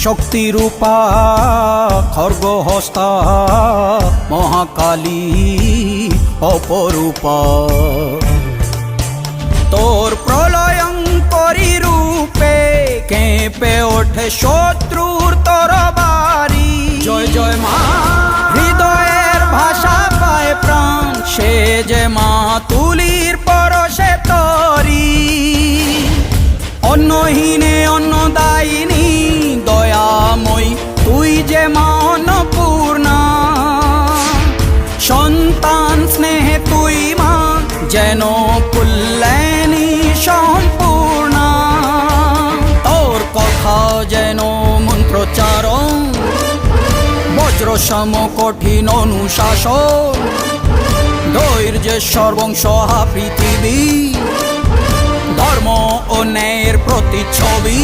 শক্তিরূপা খর্গহস্তা মহাকালী অপরূপা। তোর প্রলয়ঙ্করী রূপে কেঁপে ওঠে শত্রুর তরবারি। জয় জয় মা, হৃদয়ের ভাষা পায় প্রাণ, সে যে মা তুলির পরশে তরি। অন্নহীনে অন্নদায়িনী দয়াময়ী, তুই যে মা অন্নপূর্ণা। সন্তান স্নেহে তুই মা যেন কল্যাণী সম্পূর্ণা। তোর কথা যেন মন্ত্রোচ্চারণ, বজ্রসম কঠিন অনুশাসন। ধৈর্যের সর্বংসহা পৃথিবী, ধর্ম ও ন্যায়ের প্রতিচ্ছবি।